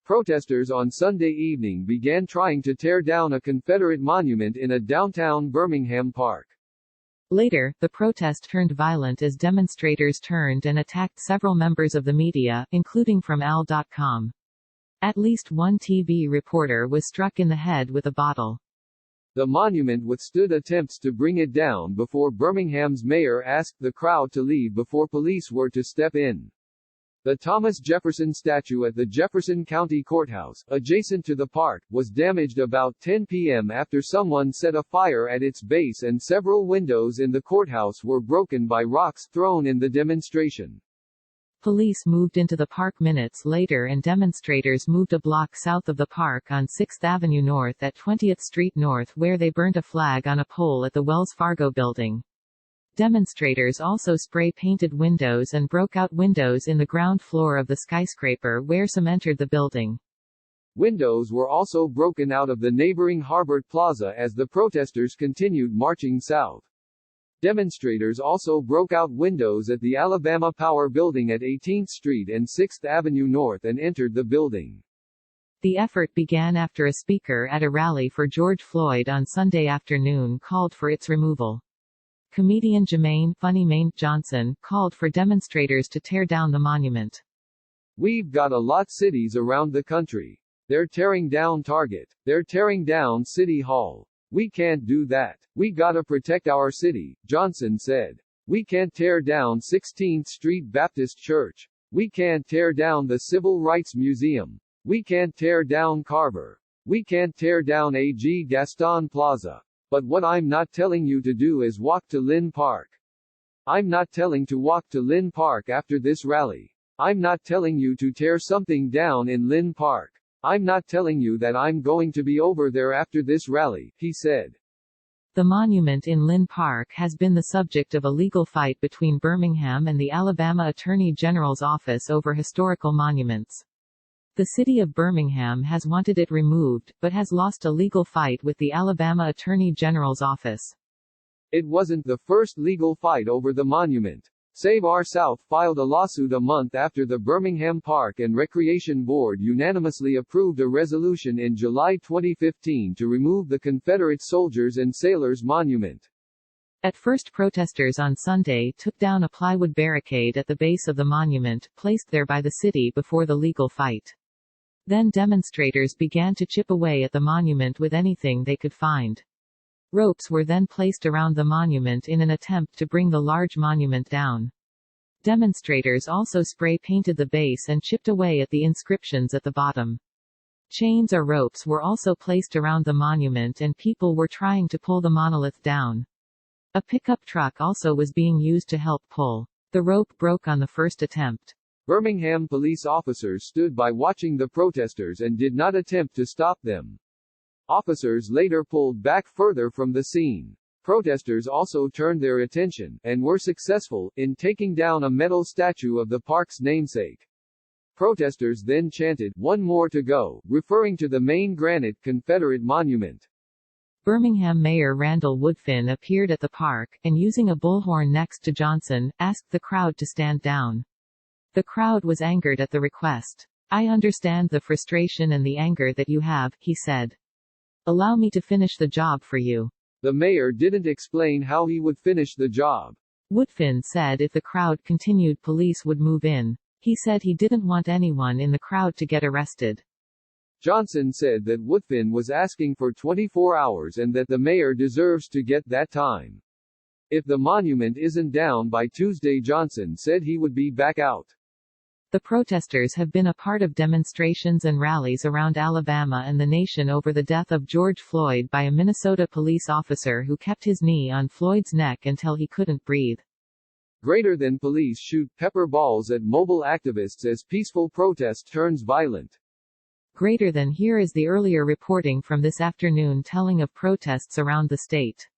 Protesters on Sunday evening began trying to tear down a Confederate monument in a downtown Birmingham park. Later, the protest turned violent as demonstrators turned and attacked several members of the media, including from al.com. At least one TV reporter was struck in the head with a bottle. The monument withstood attempts to bring it down before Birmingham's mayor asked the crowd to leave before police were to step in. The Thomas Jefferson statue at the Jefferson County Courthouse, adjacent to the park, was damaged about 10 p.m. after someone set a fire at its base and several windows in the courthouse were broken by rocks thrown in the demonstration. Police moved into the park minutes later and demonstrators moved a block south of the park on 6th Avenue North at 20th Street North where they burnt a flag on a pole at the Wells Fargo building. Demonstrators also spray-painted windows and broke out windows in the ground floor of the skyscraper where some entered the building. Windows were also broken out of the neighboring Harbert Plaza as the protesters continued marching south. Demonstrators also broke out windows at the Alabama Power Building at 18th Street and 6th Avenue North and entered the building. The effort began after a speaker at a rally for George Floyd on Sunday afternoon called for its removal. Comedian Jermaine "Funny Mane" Johnson called for demonstrators to tear down the monument. "We've got a lot cities around the country. They're tearing down Target. They're tearing down City Hall. We can't do that. We gotta protect our city," Johnson said. "We can't tear down 16th Street Baptist Church. We can't tear down the Civil Rights Museum. We can't tear down Carver. We can't tear down A.G. Gaston Plaza. But what I'm not telling you to do is walk to Lynn Park. I'm not telling to walk to Lynn Park after this rally. I'm not telling you to tear something down in Lynn Park. I'm not telling you that I'm going to be over there after this rally," he said. The monument in Lynn Park has been the subject of a legal fight between Birmingham and the Alabama Attorney General's office over historical monuments. The city of Birmingham has wanted it removed, but has lost a legal fight with the Alabama Attorney General's office. It wasn't the first legal fight over the monument. Save Our South filed a lawsuit a month after the Birmingham Park and Recreation Board unanimously approved a resolution in July 2015 to remove the Confederate Soldiers and Sailors Monument. At first, protesters on Sunday took down a plywood barricade at the base of the monument, placed there by the city before the legal fight. Then demonstrators began to chip away at the monument with anything they could find. Ropes were then placed around the monument in an attempt to bring the large monument down. Demonstrators also spray-painted the base and chipped away at the inscriptions at the bottom. Chains or ropes were also placed around the monument and people were trying to pull the monolith down. A pickup truck also was being used to help pull. The rope broke on the first attempt. Birmingham police officers stood by watching the protesters and did not attempt to stop them. Officers later pulled back further from the scene. Protesters also turned their attention, and were successful, in taking down a metal statue of the park's namesake. Protesters then chanted, "One more to go," referring to the main granite Confederate monument. Birmingham Mayor Randall Woodfin appeared at the park, and using a bullhorn next to Johnson, asked the crowd to stand down. The crowd was angered at the request. "I understand the frustration and the anger that you have," he said. "Allow me to finish the job for you." The mayor didn't explain how he would finish the job. Woodfin said if the crowd continued, police would move in. He said he didn't want anyone in the crowd to get arrested. Johnson said that Woodfin was asking for 24 hours and that the mayor deserves to get that time. If the monument isn't down by Tuesday, Johnson said he would be back out. The protesters have been a part of demonstrations and rallies around Alabama and the nation over the death of George Floyd by a Minnesota police officer who kept his knee on Floyd's neck until he couldn't breathe. Greater than police shoot pepper balls at mobile activists as peaceful protest turns violent. Greater than here is the earlier reporting from this afternoon telling of protests around the state.